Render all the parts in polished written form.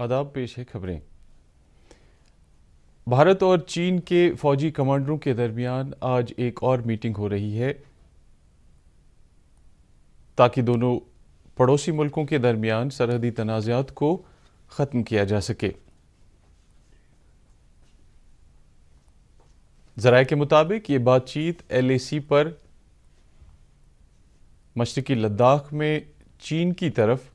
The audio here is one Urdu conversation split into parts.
آداب پیش ہے خبریں۔ بھارت اور چین کے فوجی کمانڈروں کے درمیان آج ایک اور میٹنگ ہو رہی ہے تاکہ دونوں پڑوسی ملکوں کے درمیان سرحدی تنازعات کو ختم کیا جا سکے۔ ذرائع کے مطابق یہ بات چیت LAC پر مشرقی لداخ میں چین کی طرف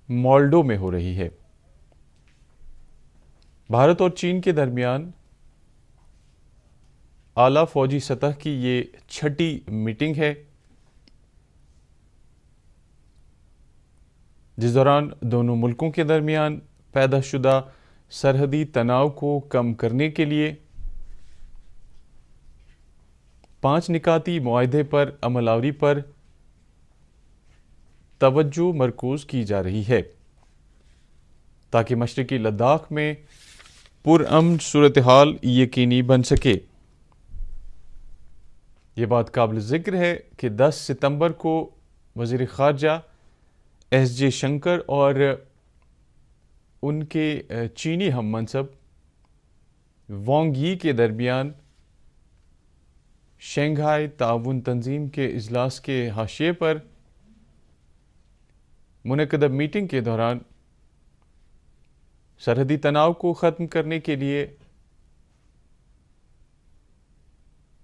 مالڈو میں ہو رہی ہے۔ بھارت اور چین کے درمیان اعلیٰ فوجی سطح کی یہ چھٹی میٹنگ ہے جس دوران دونوں ملکوں کے درمیان پیدا شدہ سرحدی تناؤ کو کم کرنے کے لیے 5 نکاتی معاہدے پر عمل آوری پر توجہ مرکوز کی جا رہی ہے تاکہ مشرقی لداخ میں پرامن صورتحال یقینی بن سکے۔ یہ بات قابل ذکر ہے کہ 10 ستمبر کو وزیر خارجہ SJ شنکر اور ان کے چینی ہم منصب وانگ یی کے درمیان شنگھائی تعاون تنظیم کے اجلاس کے حاشیے پر منعقدہ میٹنگ کے دوران سرحدی تناؤ کو ختم کرنے کے لیے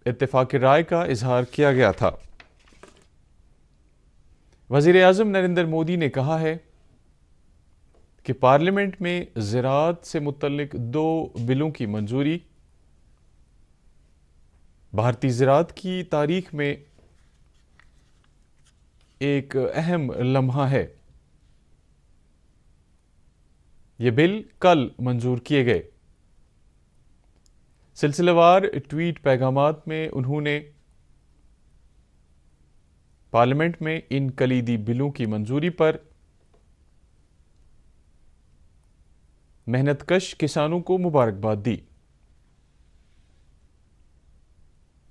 اتفاق رائے کا اظہار کیا گیا تھا۔ وزیر اعظم نریندر مودی نے کہا ہے کہ پارلیمنٹ میں زراعت سے متعلق 2 بلوں کی منظوری بھارتی زراعت کی تاریخ میں ایک اہم لمحہ ہے۔ یہ بل کل منظور کیے گئے۔ سلسلہ وار ٹویٹ پیغامات میں انہوں نے پارلیمنٹ میں ان کلیدی بلوں کی منظوری پر محنت کش کسانوں کو مبارکباد دی۔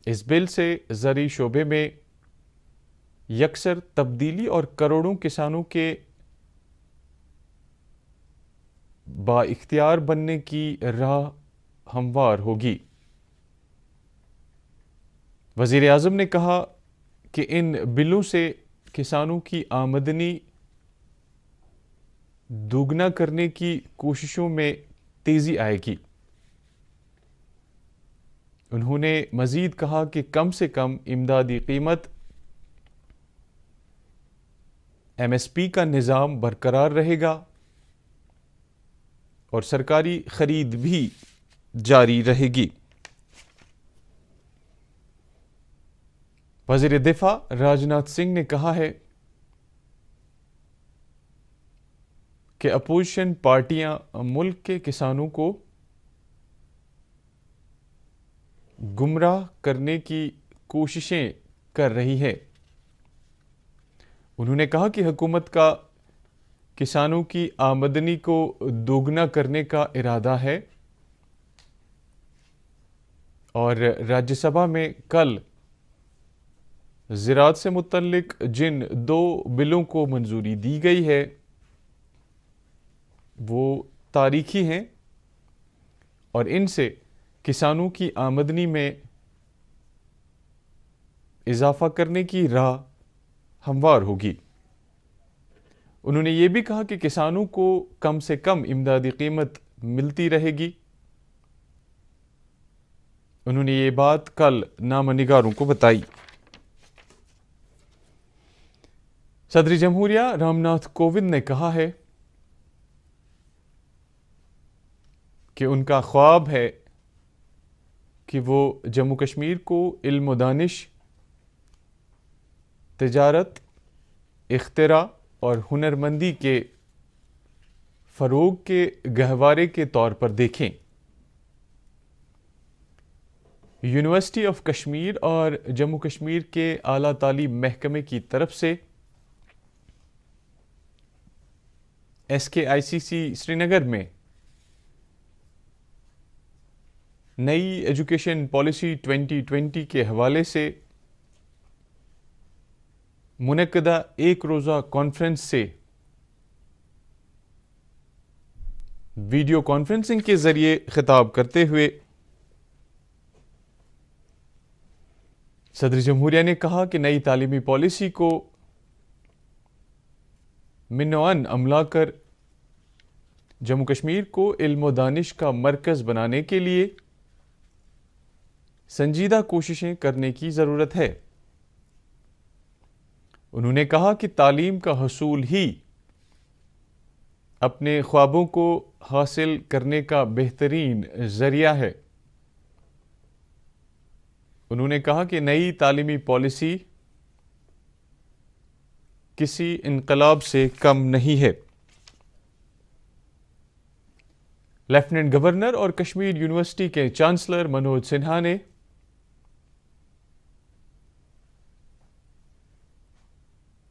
اس بل سے زرعی شعبے میں یکسر تبدیلی اور کروڑوں کسانوں کے بااختیار بننے کی راہ ہموار ہوگی۔ وزیر اعظم نے کہا کہ ان بلوں سے کسانوں کی آمدنی دوگنا کرنے کی کوششوں میں تیزی آئے گی۔ انہوں نے مزید کہا کہ کم سے کم امدادی قیمت MSP کا نظام برقرار رہے گا اور سرکاری خرید بھی جاری رہے گی۔ وزیر دفاع راجناتھ سنگھ نے کہا ہے کہ اپوزیشن پارٹیاں ملک کے کسانوں کو گمراہ کرنے کی کوششیں کر رہی ہے۔ انہوں نے کہا کہ حکومت کا کسانوں کی آمدنی کو دوگنا کرنے کا ارادہ ہے اور راجیہ سبھا میں کل زراعت سے متعلق جن 2 بلوں کو منظوری دی گئی ہے وہ تاریخی ہیں اور ان سے کسانوں کی آمدنی میں اضافہ کرنے کی راہ ہموار ہوگی۔ انہوں نے یہ بھی کہا کہ کسانوں کو کم سے کم امدادی قیمت ملتی رہے گی۔ انہوں نے یہ بات کل نامہ نگاروں کو بتائی۔ صدر جمہوریہ رام ناتھ کووند نے کہا ہے کہ ان کا خواب ہے کہ وہ جموں کشمیر کو علم و دانش، تجارت، اختراع اور ہنرمندی کے فروغ کے گہوارے کے طور پر دیکھیں۔ یونیورسٹی آف کشمیر اور جموں کشمیر کے اعلیٰ تعلیم محکمے کی طرف سے SKICC سری نگر میں نئی ایجوکیشن پالیسی 2020 کے حوالے سے منعقدہ ایک روزہ کانفرنس سے ویڈیو کانفرنسنگ کے ذریعے خطاب کرتے ہوئے صدر جمہوریہ نے کہا کہ نئی تعلیمی پالیسی کو منوعاً عملا کر جموں کشمیر کو علم و دانش کا مرکز بنانے کے لیے سنجیدہ کوششیں کرنے کی ضرورت ہے۔ انہوں نے کہا کہ تعلیم کا حصول ہی اپنے خوابوں کو حاصل کرنے کا بہترین ذریعہ ہے۔ انہوں نے کہا کہ نئی تعلیمی پالیسی کسی انقلاب سے کم نہیں ہے۔ لیفٹیننٹ گورنر اور کشمیر یونیورسٹی کے چانسلر منوج سنہا نے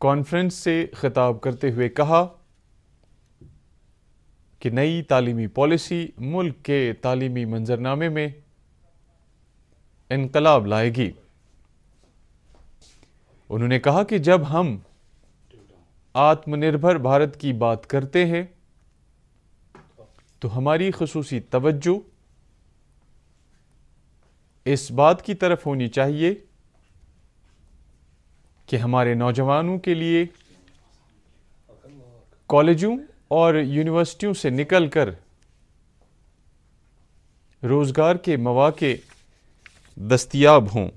کانفرنس سے خطاب کرتے ہوئے کہا کہ نئی تعلیمی پالیسی ملک کے تعلیمی منظرنامے میں انقلاب لائے گی۔ انہوں نے کہا کہ جب ہم آتم نربھر بھارت کی بات کرتے ہیں تو ہماری خصوصی توجہ اس بات کی طرف ہونی چاہیے کہ ہمارے نوجوانوں کے لیے کالجوں اور یونیورسٹیوں سے نکل کر روزگار کے مواقع دستیاب ہوں۔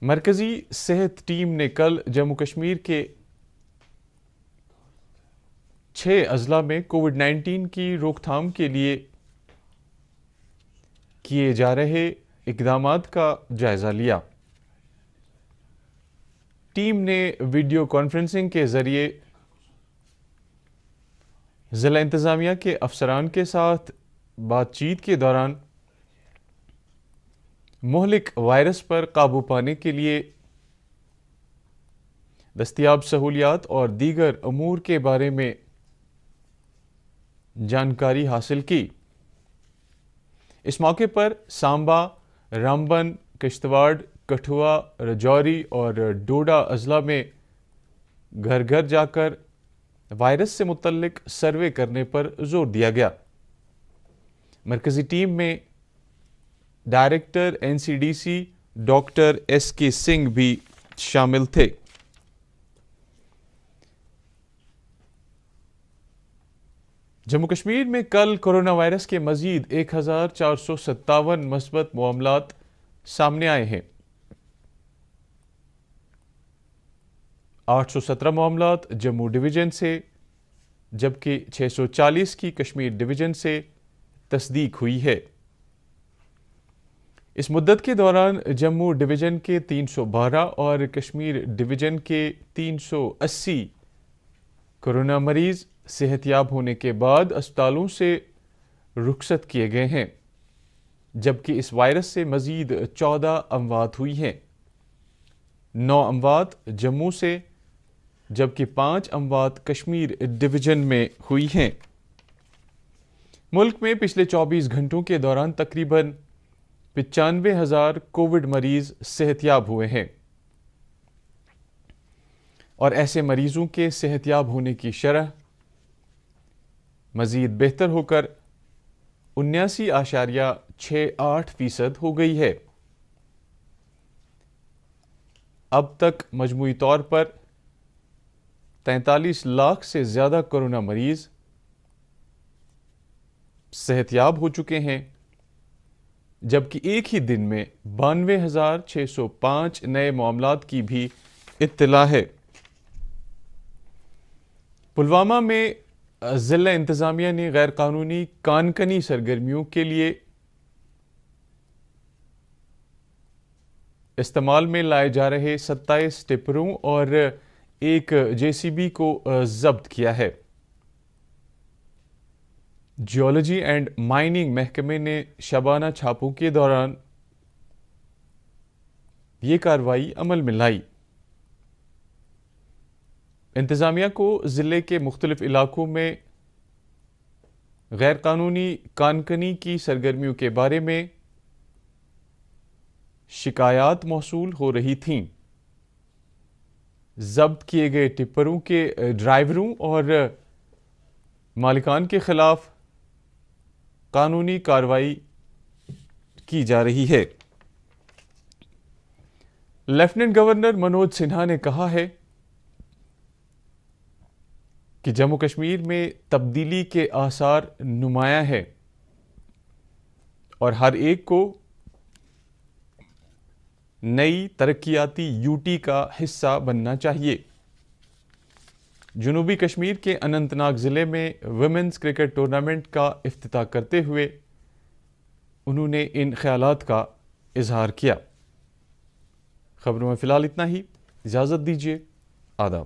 مرکزی صحت ٹیم نے کل جموں کشمیر کے 6 اضلاع میں کووڈ-19 کی روک تھام کے لیے کیے جا رہے اقدامات کا جائزہ لیا۔ ٹیم نے ویڈیو کانفرنسنگ کے ذریعے ضلع انتظامیہ کے افسران کے ساتھ بات چیت کے دوران مہلک وائرس پر قابو پانے کے لیے دستیاب سہولیات اور دیگر امور کے بارے میں جانکاری حاصل کی۔ اس موقع پر سامبا، رامبن، کشتواڑ، کٹھوا، رجوری اور ڈوڈا اضلاع میں گھر گھر جا کر وائرس سے متعلق سروے کرنے پر زور دیا گیا۔ مرکزی ٹیم میں director NCDC doctor SK Singh بھی شامل تھے۔ جموں کشمیر میں کل کورونا وائرس کے مزید 1457 مثبت معاملات سامنے آئے ہیں۔ 817 معاملات جموں ڈویژن سے جبکہ 640 کی کشمیر ڈویژن سے تصدیق ہوئی ہے۔ اس مدت کے دوران جموں ڈویژن کے 312 اور کشمیر ڈویژن کے 380 کورونا مریض صحت یاب ہونے کے بعد اسپتالوں سے رخصت کیے گئے ہیں، جبکہ اس وائرس سے مزید 14 اموات ہوئی ہیں۔ 9 اموات جموں سے جبکہ 5 اموات کشمیر ڈویژن میں ہوئی ہیں۔ ملک میں پچھلے 24 گھنٹوں کے دوران تقریباً 95,000 کووڈ مریض صحت یاب ہوئے ہیں اور ایسے مریضوں کے صحت یاب ہونے کی شرح مزید بہتر ہو کر 79.68% ہو گئی ہے۔ اب تک مجموعی طور پر 43 لاکھ سے زیادہ کورونا مریض صحت یاب ہو چکے ہیں، جبکہ ایک ہی دن میں 92,605 نئے معاملات کی بھی اطلاع ہے۔ پلوامہ میں ضلع انتظامیہ نے غیر قانونی کان کنی سرگرمیوں کے لیے استعمال میں لائے جا رہے 27 ٹپروں اور ایک JCB کو ضبط کیا ہے۔ جیولوجی اینڈ مائننگ محکمے نے شبانہ چھاپوں کے دوران یہ کارروائی عمل میں لائی۔ انتظامیہ کو ضلع کے مختلف علاقوں میں غیر قانونی کان کنی کی سرگرمیوں کے بارے میں شکایات موصول ہو رہی تھیں، ضبط کیے گئے ٹپروں کے ڈرائیوروں اور مالکان کے خلاف قانونی کارروائی کی جا رہی ہے۔ لیفٹیننٹ گورنر منوج سنہا نے کہا ہے کہ جموں کشمیر میں تبدیلی کے آثار نمایاں ہیں اور ہر ایک کو نئی ترقیاتی یوٹی کا حصہ بننا چاہیے۔ جنوبی کشمیر کے اننت ناگ ضلع میں ویمنز کرکٹ ٹورنامنٹ کا افتتاح کرتے ہوئے انہوں نے ان خیالات کا اظہار کیا۔ خبروں میں فی الحال اتنا ہی، اجازت دیجیے، آداب۔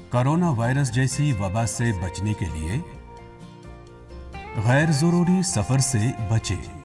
کورونا وائرس جیسی وبا سے بچنے کے لیے غیر ضروری سفر سے بچیں۔